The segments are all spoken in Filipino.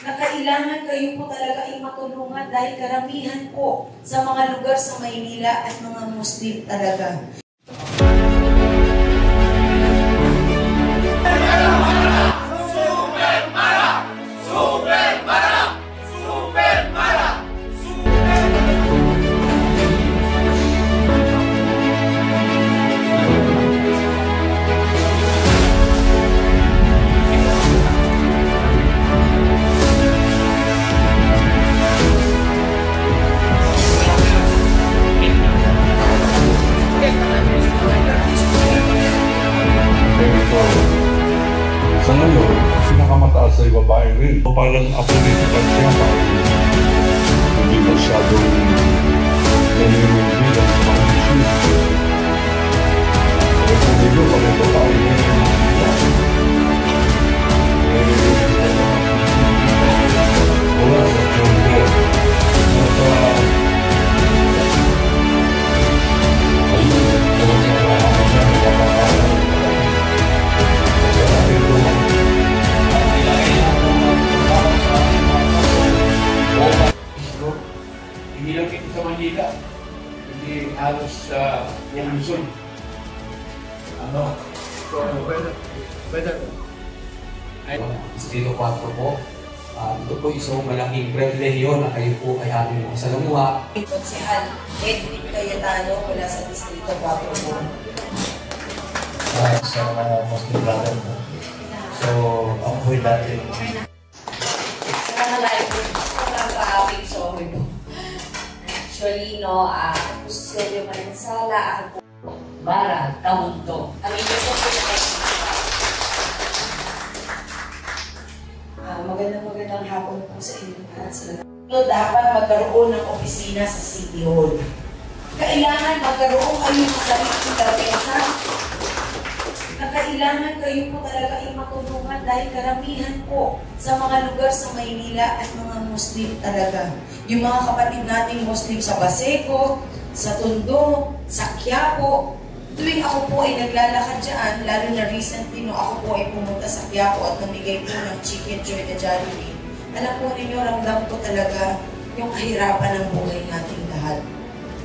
na kailangan kayo po talaga ay matulungan dahil karamihan po sa mga lugar sa Maynila at mga Muslim talaga. Sa ngayon, pinakamataas ay babae rin. So, parang apolitical siya, hindi masyadong naninibilang sa mga issues. Kaya kung dito, pag ito tayo wala sa Chongo. Hindi lang ito sa Manila, hindi halos sa Luzon. So, whether Distrito 4 po. Ito po isang malaking pribilehiyo na kayo po ay aming masalamuha. Konsehal Edwin Cayetano mula sa Distrito 4 po. Sa mga Muslim brother po. So, ako po'y dati. Sa mga live po, sorry po. Actually, no, Pustelio Manansala, ako po, Bara, Tamundo. Kami gusto po magandang hapon po sa inyo lahat. Dapat magkaroon ng opisina sa City Hall. Kailangan magkaroon kayo ng sariling tarpesa na kailangan kayo po talaga ay matulungan dahil karamihan po sa mga lugar sa Maynila at mga Muslim talaga. Yung mga kapatid nating Muslim sa Baseco, sa Tondo, sa Quiapo, tuwing ako po ay naglalakad dyan, lalo na recently no ako po ay pumunta sa Quiapo at namigay po ng chicken joy na Jollibee, alam po ninyo, ramdam ko talaga yung kahirapan ng buhay nating lahat.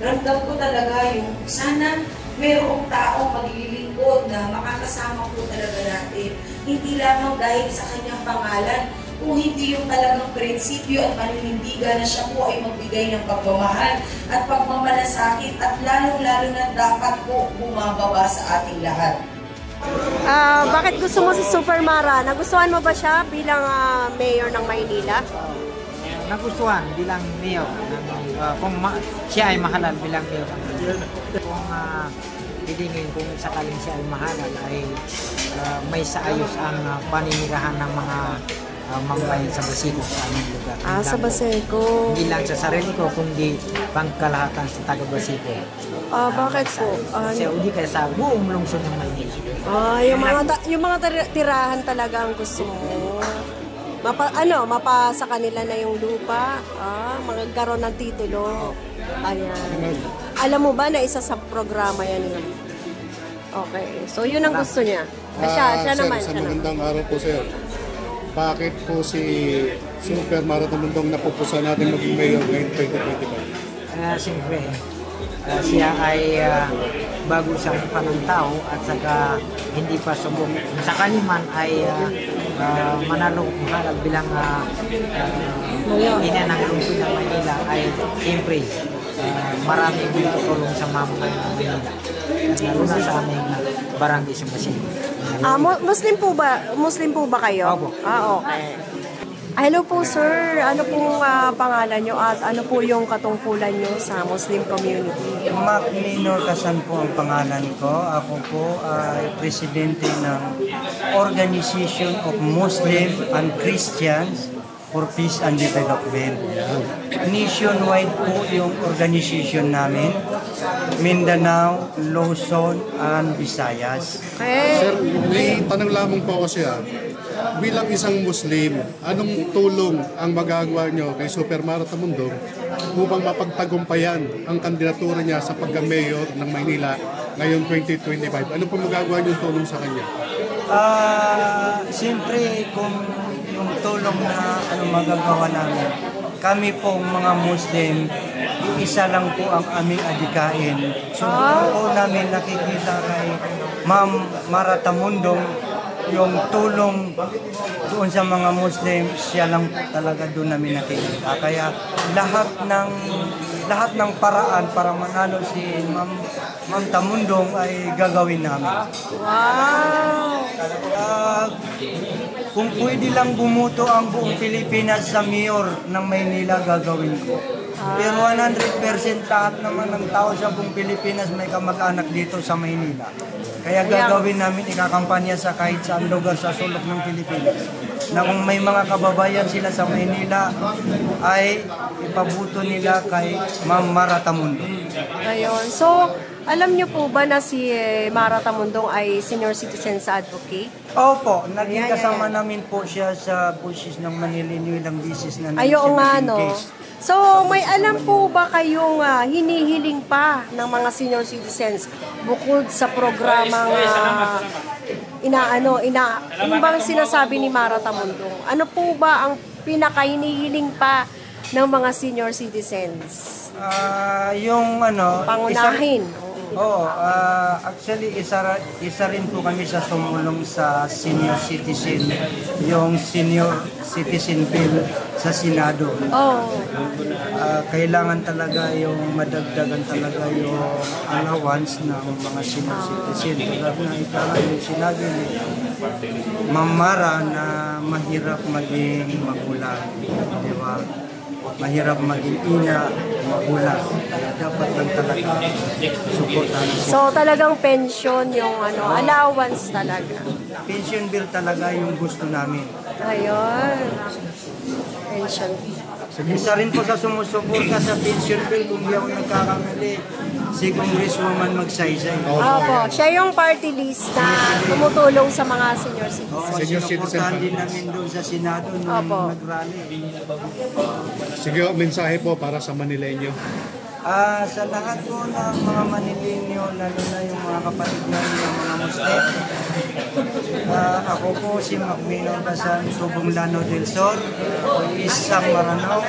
Ramdam ko talaga yung sana mayroong taong maglilingkod na makakasama po talaga natin. Hindi lamang dahil sa kanyang pangalan, kung hindi yung talagang prinsipyo at paninindigan na siya po ay magbigay ng pagmamahal at pagmamalasakit at lalong-lalo na dapat po bumababa sa ating lahat. Bakit gusto mo si Super Mara? Nagustuhan mo ba siya bilang mayor ng Maynila? Nagustuhan bilang mayor. Kung siya ay mahalal bilang mayor ng Maynila. Kung hidingin kung sakaling siya ay mahalal ay may saayos ang paninirahan ng mga mambayan sa Baseco sa aming lugar. Sa Baseco. Hindi lang sa sarili ko, kundi pangkalahatan sa taga Baseco. Bakit po? Kasi hindi kaya sa buong lungsod ng Maynila. Yung mga tirahan talaga ang gusto mo. Mapasa kanila na yung lupa, magkaroon ng titulo. Ayan. Alam mo ba na isa sa programa yan yun? Okay. So, yun ang gusto niya. Siya naman. Sir, magandang araw po, sir. Bakit po si Super Mara Tamundong napupusa natin maging mayor ngayong 2025? Siyempre, siya ay bago sa mukha ng tao at saka hindi pa subok. Sakali man ay manalo mahalag bilang ina ng lungsod ng Manila ay siyempre maraming tulong sa mamamayan ng Manila. Lalo na sa aming barangay sa Baseco. Muslim po ba kayo? Opo. Okay. Hello po sir, ano pong pangalan nyo at ano po yung katungkulan nyo sa Muslim community? Mac Minor Kasan po ang pangalan ko. Ako po ay presidente ng Organization of Muslim and Christians for Peace and Development. Nationwide po yung organization namin, Mindanao, Luzon, and Visayas. Sir, may tanong lamang po ako siya. Bilang isang Muslim, anong tulong ang magagawa nyo kay Super Mara Tamundong upang mapagtagumpayan ang kandidatura niya sa pagka-mayor ng Maynila ngayon 2025? Ano po magagawa nyo tulong sa kanya? Siyempre, kung yung tulong minimum na magagawa namin. Kami pong mga Muslim, isa lang po ang aming adikain. So po namin nakikita kay Ma'am Mara Tamundong, yung tulong doon sa mga Muslim, siya lang po talaga doon namin nakikita. Kaya lahat ng paraan para manalo si Ma'am Tamundong ay gagawin namin. Wow! Kung pwede lang bumuto ang buong Pilipinas sa mayor ng Maynila, gagawin ko. Pero 100% lahat naman ng tao sa buong Pilipinas may kamag-anak dito sa Maynila. Kaya gagawin namin, ikakampanya sa kahit saan lugar sa sulok ng Pilipinas. Na kung may mga kababayan sila sa Maynila, ay ipabuto nila kay Ma'am Mara Tamundong. Ayun. So, alam niyo po ba na si Mara Tamundong ay senior citizen sa advocate? Opo, naging kasama namin po siya sa Busis ng Manila ilang bisis na ayun nga, no? So, may alam po ba kayong hinihiling pa ng mga senior citizens bukod sa programang yung bang sinasabi ni Mara Tamundong? Ano po ba ang pinaka-hinihiling pa ng mga senior citizens? Yung pangunahin. Oo, actually isa rin po kami sa tumulong sa senior citizen, yung senior citizen bill sa Senado. Oh. Kailangan talaga yung madagdagan talaga yung allowance ng mga senior citizen. Tulad na yung sinabi ni Ma'am Mara na mahirap maging magulang, di ba? Mahirap maging ina, magulang. Dapat lang talaga suportahan. So talagang pension yung allowance talaga. Pension bill talaga yung gusto namin. Ayun. Pension. Isa rin po sa sumusuporta sa pension bill, kung di ako nagkakamali, si Congresswoman Magsaysay. Opo, siya yung party list na tumutulong sa mga senior citizens. Sinuportahan din namin doon sa Senado nung nag-rally. Sige, mensahe po para sa Manileño. Sa lahat po ng mga Manileño, lalo na yung mga kapatid namin ng mga Muslim, ako po si Macmino Basan, Tubong Lano del Sol, isang Maranao.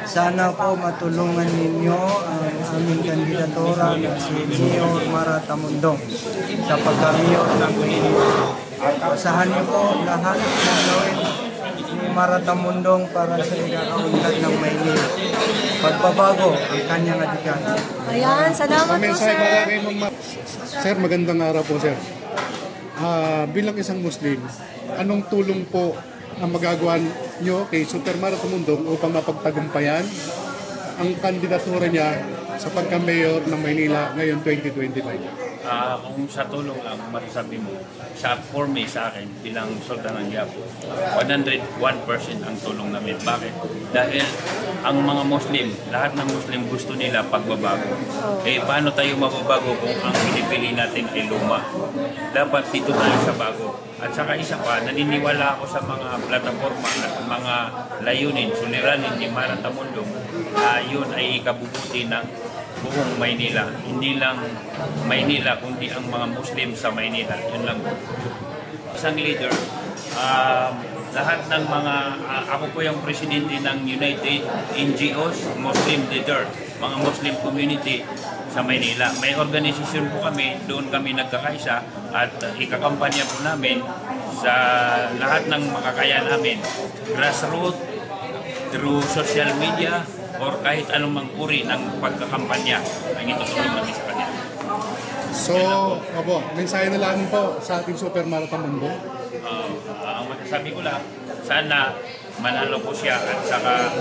Sana po matulungan ninyo ang aming kandidatura na si Mayor Mara Tamundong sa pagka-mayor ng Maynila. Asahan niyo po lahat ng gawin ni Mara Tamundong para sa ikakaunlad ng Maynila. Pagbabago ang kanyang adikan. Ayan, salamat po, sir. Sir, magandang araw po, sir. Bilang isang Muslim, anong tulong po ang magagawa nyo kay Super Mara Tamundong upang mapagtagumpayan ang kandidatura niya sa pagka-mayor ng Maynila ngayon 2025? Kung sa tulong lang, masasabi mo, for me, sa akin, bilang Sultan ng Quiapo, 101% ang tulong namin. Bakit? Dahil ang mga Muslim, lahat ng Muslim gusto nila pagbabago. Paano tayo mababago kung ang pinipili natin ay luma? Dapat dito tayo sa bago. At saka isa pa, naniniwala ako sa mga plataforma at mga layunin, suliranin ni Mara Tamundong na yun ay ikabubuti ng buong Maynila. Hindi lang Maynila, kundi ang mga Muslim sa Maynila. Yun lang. Isang leader, lahat ng mga, ako po yung presidente ng United NGOs, Muslim Leader, mga Muslim community sa Maynila. May organisasyon po kami, doon kami nagkakaisa at ikakampanya po namin sa lahat ng makakaya namin. Grassroots, through social media, or kahit anumang uri ng pagkakampanya ang itutulong namin sa kanya. So, mensahe na lang po sa ating Super Mara Tamundong. Ang masasabi ko lang, sana manalo po siya at saka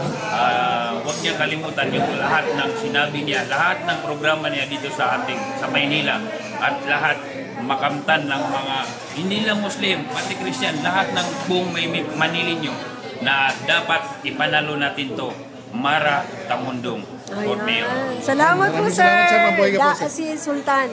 huwag niya kalimutan yung lahat ng sinabi niya, lahat ng programa niya dito sa Maynila at lahat makamtan ng mga hindi lang Muslim, pati Christian, lahat ng buong Manileño na dapat ipanalo natin to. Mara Tamundong. Salamat po, sir. Si Sultan.